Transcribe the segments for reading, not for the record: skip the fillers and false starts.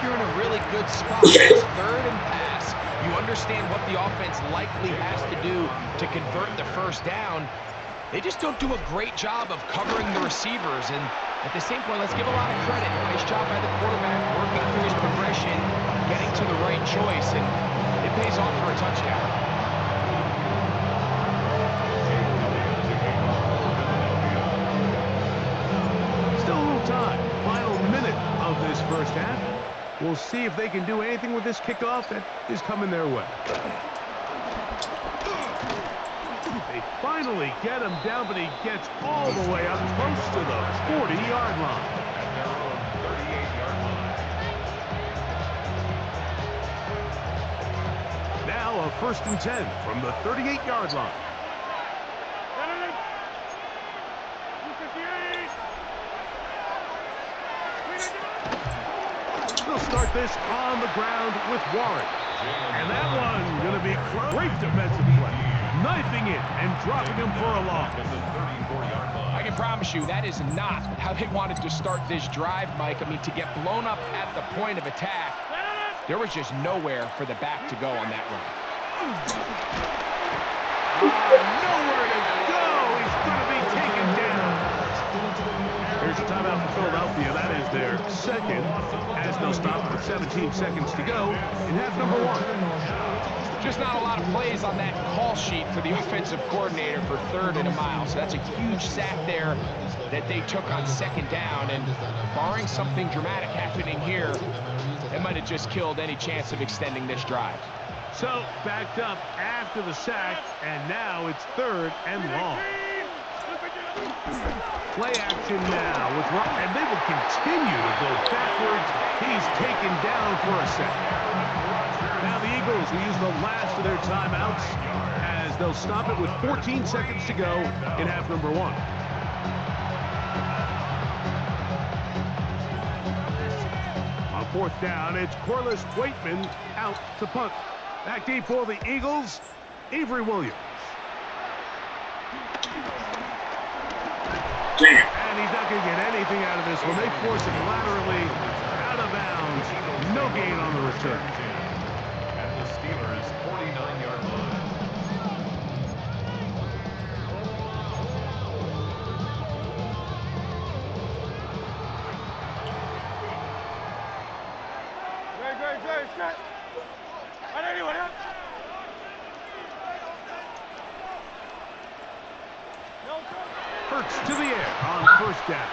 you're in a really good spot. It's third and pass. You understand what the offense likely has to do to convert the first down. They just don't do a great job of covering the receivers. And at the same point, let's give a lot of credit. Nice job by the quarterback working through his progression, getting to the right choice, and it pays off for a touchdown. Of this first half. We'll see if they can do anything with this kickoff that is coming their way. They finally get him down, but he gets all the way up close to the 40-yard line. Now a 1st and 10 from the 38-yard line. They'll start this on the ground with Warren. And that one going to be close. Great defensive play. Knifing it and dropping him for a loss. I can promise you that is not how they wanted to start this drive, Mike. I mean, to get blown up at the point of attack, there was just nowhere for the back to go on that run. Nowhere to go. He's going to be taken down. Here's a timeout for Philadelphia. That is their second, as they'll stop with 17 seconds to go in half number 1. Just not a lot of plays on that call sheet for the offensive coordinator for 3rd and a mile. So that's a huge sack there that they took on 2nd down. And barring something dramatic happening here, it might have just killed any chance of extending this drive. So backed up after the sack, and now it's 3rd and long. Play action now with Rock, and they will continue to go backwards. He's taken down for a sack. Now the Eagles will use the last of their timeouts as they'll stop it with 14 seconds to go in half number 1. On 4th down, it's Corliss Waitman out to punt. Back deep for the Eagles, Avery Williams. And he's not going to get anything out of this one. They force him laterally out of bounds. No gain on the return. At the Steelers' 49-yard line. Hurts to the air on 1st down.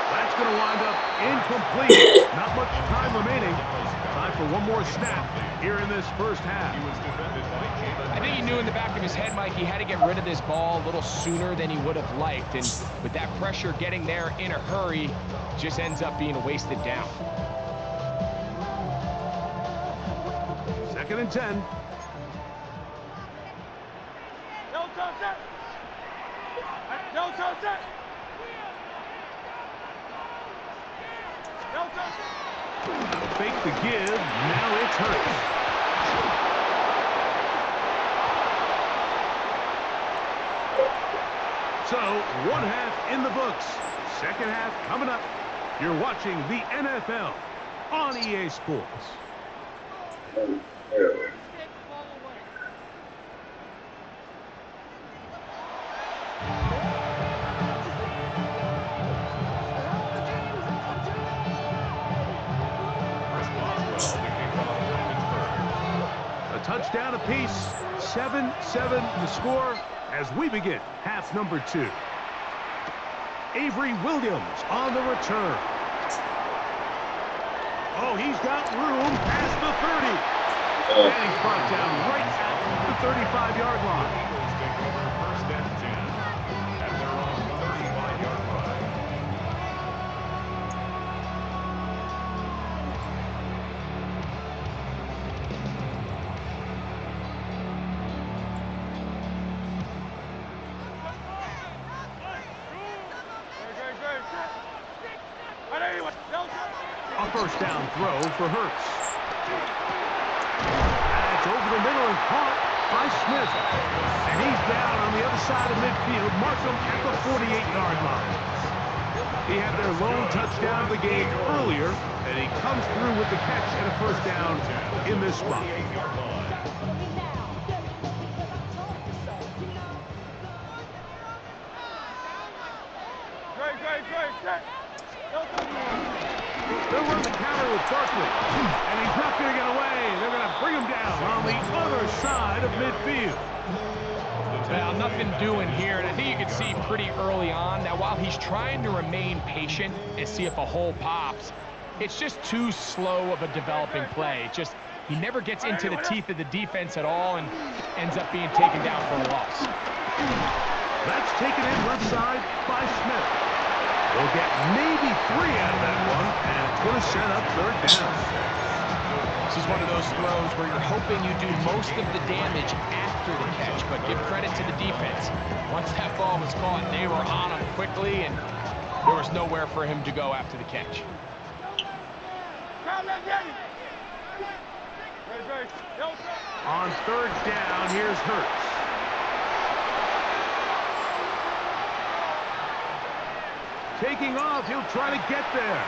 That's going to wind up incomplete. Not much time remaining. Time for one more snap here in this first half. I think he knew in the back of his head, Mike, he had to get rid of this ball a little sooner than he would have liked. And with that pressure getting there in a hurry, just ends up being a wasted down. 2nd and 10. Fake the give. Now it's Hurts. So, 1 half in the books. 2nd half coming up. You're watching the NFL on EA Sports. Touchdown apiece, 7-7 the score as we begin half number 2. Avery Williams on the return. Oh, he's got room past the 30. And he's brought down right at the 35-yard line. First and 10 at their own 35-yard line. A 1st down throw for Hurts. That's over the middle and caught by Smith. And he's down on the other side of midfield. Mark him at the 48-yard line. He had their lone touchdown of the game earlier, and he comes through with the catch and a first down in this spot. They'll run the counter with Barkley, and he's not going to get away. They're going to bring him down on the other side of midfield. Well, nothing doing here, and I think you can see pretty early on that while he's trying to remain patient and see if a hole pops, it's just too slow of a developing play. He never gets into the teeth of the defense at all and ends up being taken down for a loss. That's taken in left side by Smith. They'll get maybe 3 out of that one, and it's going to set up third down. This is one of those throws where you're hoping you do most of the damage after the catch, but give credit to the defense. Once that ball was caught, they were on him quickly, and there was nowhere for him to go after the catch. On third down, here's Hurts. Taking off, he'll try to get there.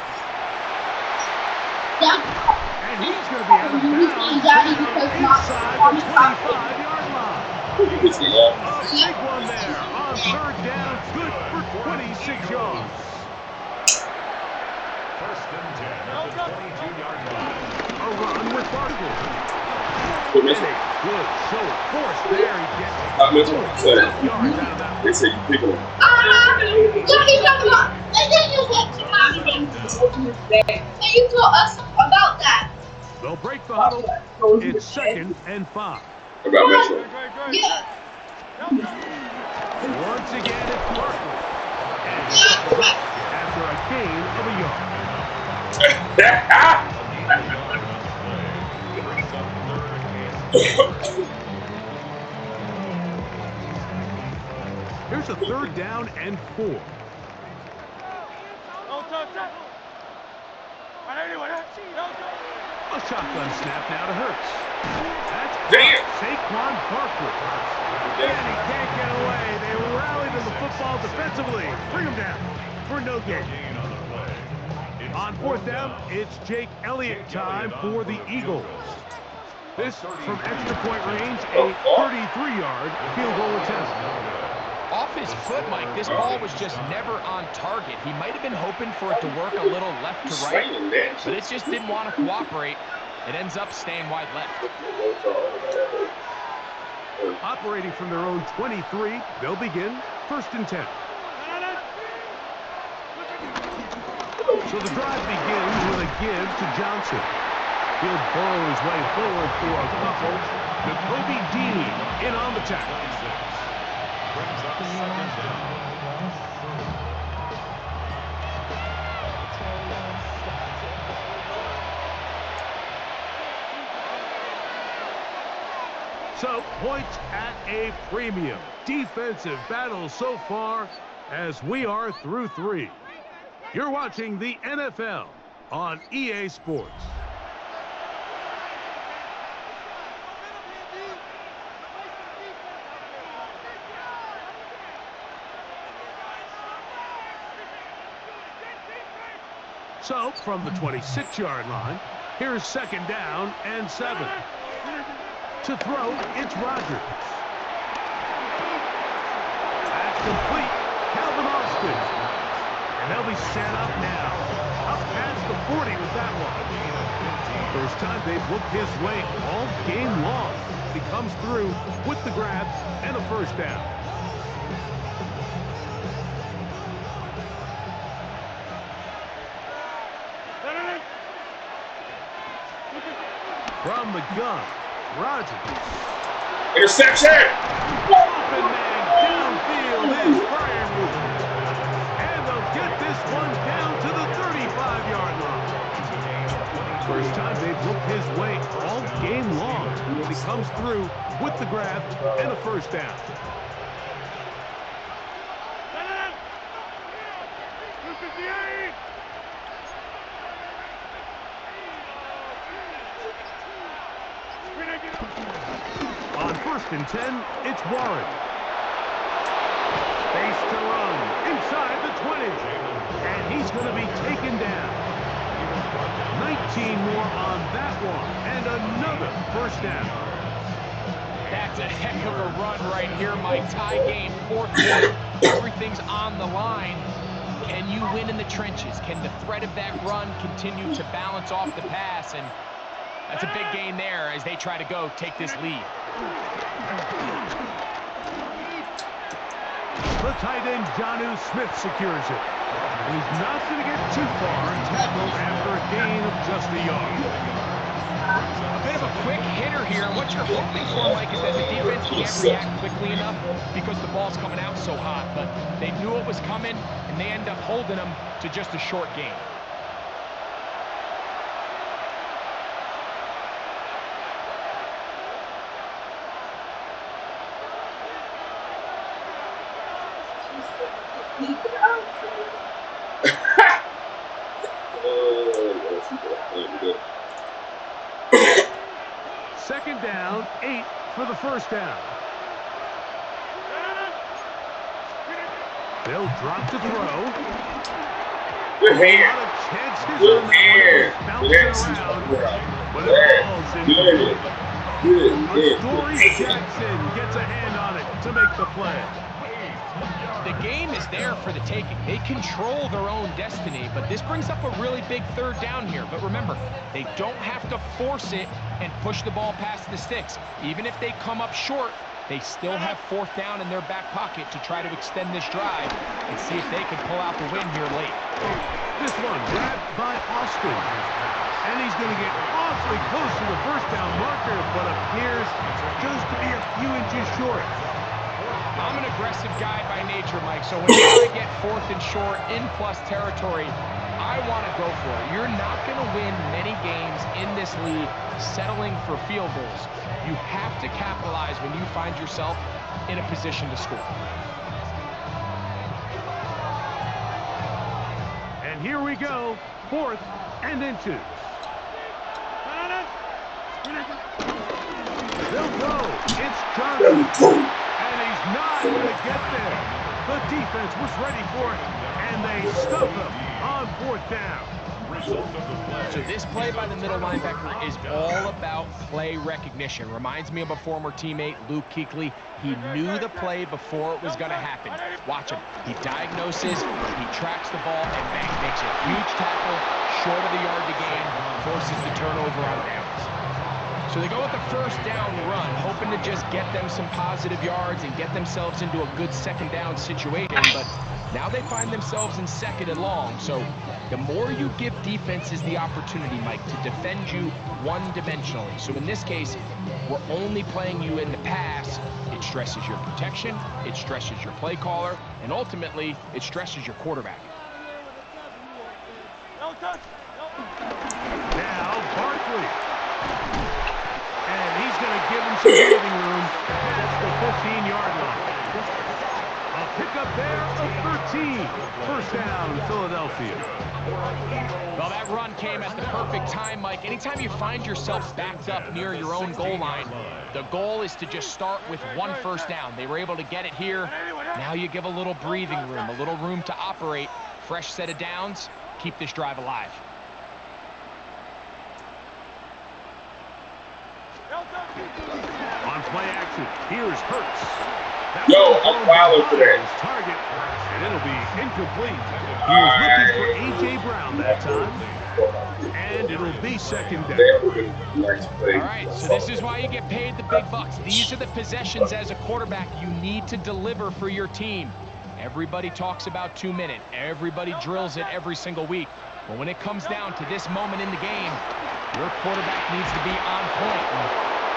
And he's going to be out of bounds inside the 25-yard line. A big one there on third down, good for 26 yards. First and 10 at the 22-yard line. A run with Barkley. And a good show force there. He gets 4 yards out of that. They say you pick him. And you told us about that. They'll break the huddle. It's 2nd and 5. About Metro. Yeah. Once again, it's Barkley. And it's after a gain of a yard. Here's a third down and 4. A shotgun snap now to Hurts. That's Saquon Barkley. And he can't get away. They rally to the football defensively. Bring him down for no gain. On 4th down, it's Jake Elliott time for the Eagles. This from extra point range, a 33-yard field goal attempt. Off his foot, Mike, this ball was just never on target. He might have been hoping for it to work a little left to right, but it just didn't want to cooperate. It ends up staying wide left. Operating from their own 23, they'll begin 1st and 10. So the drive begins with a give to Johnson. He'll burrow his way forward for a couple. Jacoby Deaney in on the tackle. Brings up 2nd down. So, points at a premium. Defensive battle so far as we are through 3. You're watching the NFL on EA Sports. So, from the 26-yard line, here's 2nd down and 7. To throw, it's Rodgers. That's complete. Calvin Austin. And they'll be set up now. Up past the 40 with that one. First time they've looked his way all game long. He comes through with the grab and a first down. From the gun, Rodgers. Interception! Open man downfield is Brian Root. And they'll get this one down to the 35-yard line. First time they've looked his way all game long. He comes through with the grab and a first down. On 1st and 10, it's Warren. Face to run inside the 20. And he's going to be taken down. 19 more on that one. And another first down. That's a heck of a run right here, Mike. Tie game, fourth quarter. Everything's on the line. Can you win in the trenches? Can the threat of that run continue to balance off the pass? And that's a big gain there as they try to go take this lead. The tight end, Jonnu Smith, secures it. He's not going to get too far and tackle after a gain of just a yard. A bit of a quick hitter here. What you're hoping for, Mike, is that the defense can't react quickly enough because the ball's coming out so hot. But they knew it was coming, and they end up holding them to just a short gain. Second down, 8 for the first down. They'll drop to throw. Good hand. A lot of chances Good on that one. hand. Bouncing around. But it falls incomplete. Story Jackson gets a hand on it to make the play. The game is there for the taking. They control their own destiny, but this brings up a really big third down here. But remember, they don't have to force it and push the ball past the sticks. Even if they come up short, they still have fourth down in their back pocket to try to extend this drive and see if they can pull out the win here late. This one grabbed by Austin. And he's going to get awfully close to the first down marker, but appears just to be a few inches short. I'm an aggressive guy by nature, Mike, so whenever I get fourth and short in plus territory, I want to go for it. You're not going to win many games in this league settling for field goals. You have to capitalize when you find yourself in a position to score. And here we go, 4th and inches. They'll go. It's Johnson. And he's not going to get there. The defense was ready for it, and they stuff him on 4th down. So this play by the middle linebacker is all about play recognition. Reminds me of a former teammate, Luke Kuechly. He knew the play before it was going to happen. Watch him. He diagnoses, he tracks the ball, and bang, makes a huge tackle short of the yard to gain, forces the turnover on downs. So they go with the first down run, hoping to just get them some positive yards and get themselves into a good second down situation, but now they find themselves in second and long. So the more you give defenses the opportunity, Mike, to defend you one-dimensionally. So in this case, we're only playing you in the pass. It stresses your protection, it stresses your play caller, and ultimately, it stresses your quarterback. Now Barkley. And he's going to give him some breathing room at the 15-yard line. A pickup there of 13. First down, Philadelphia. Well, that run came at the perfect time, Mike. Anytime you find yourself backed up near your own goal line, the goal is to just start with one first down. They were able to get it here. Now you give a little breathing room, a little room to operate. Fresh set of downs. Keep this drive alive. On play action, here's Hurts. Yo, I'm fouled for that. Target, and it'll be incomplete. He was looking for A.J. Brown that time, and it'll be second down. All right, so this is why you get paid the big bucks. These are the possessions as a quarterback you need to deliver for your team. Everybody talks about 2 minute. Everybody drills it every single week. But when it comes down to this moment in the game, your quarterback needs to be on point. And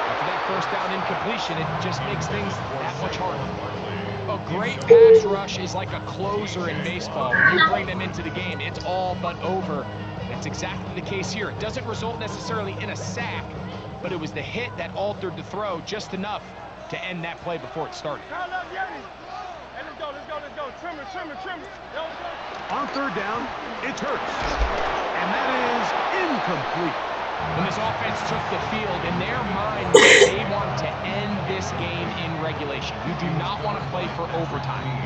after that first down incompletion, it just makes things that much harder. A great pass rush is like a closer in baseball. When you bring them into the game, it's all but over. That's exactly the case here. It doesn't result necessarily in a sack, but it was the hit that altered the throw just enough to end that play before it started. Let's go. Trim it. On third down, it's Hurts. And that is incomplete. When this offense took the field, in their mind, they want to end this game in regulation. You do not want to play for overtime.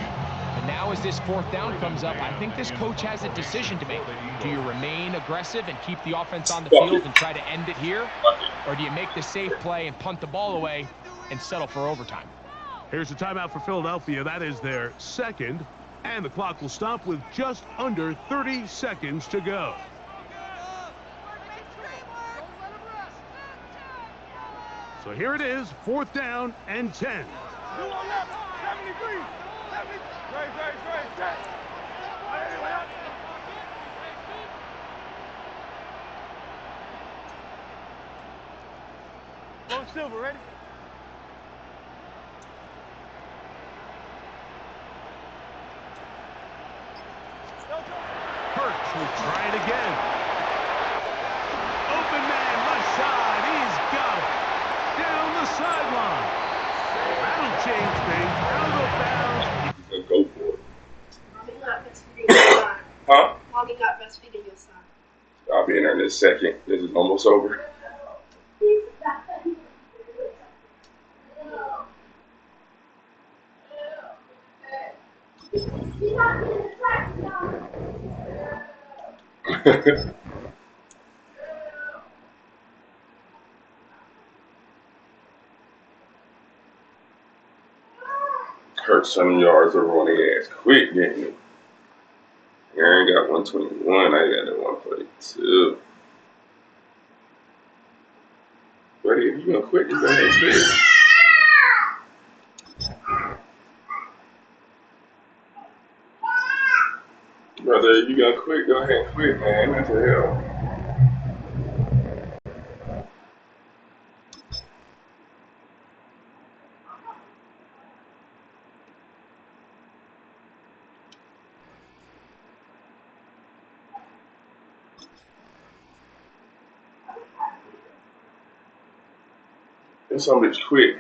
And now as this fourth down comes up, I think this coach has a decision to make. Do you remain aggressive and keep the offense on the field and try to end it here? Or do you make the safe play and punt the ball away and settle for overtime? Here's a timeout for Philadelphia. That is their second. And the clock will stop with just under 30 seconds to go. So here it is, 4th down and 10. Silver, ready? Hurts will try it again. Open man, left side. He's got it. Down the sideline. That'll change things. Out of bounds. Go for it. Mommy got breastfeeding your son. Huh? Mommy got breastfeeding your son. I'll be in there in a second. This is almost over. Kurt 7 yards over on the ass. Quick getting it. Aaron got 121. I got it 142. Buddy, if you're gonna quit, you're gonna quit. Brother, if you're gonna quit, go ahead and quit, man. What the hell? This some bitch quit.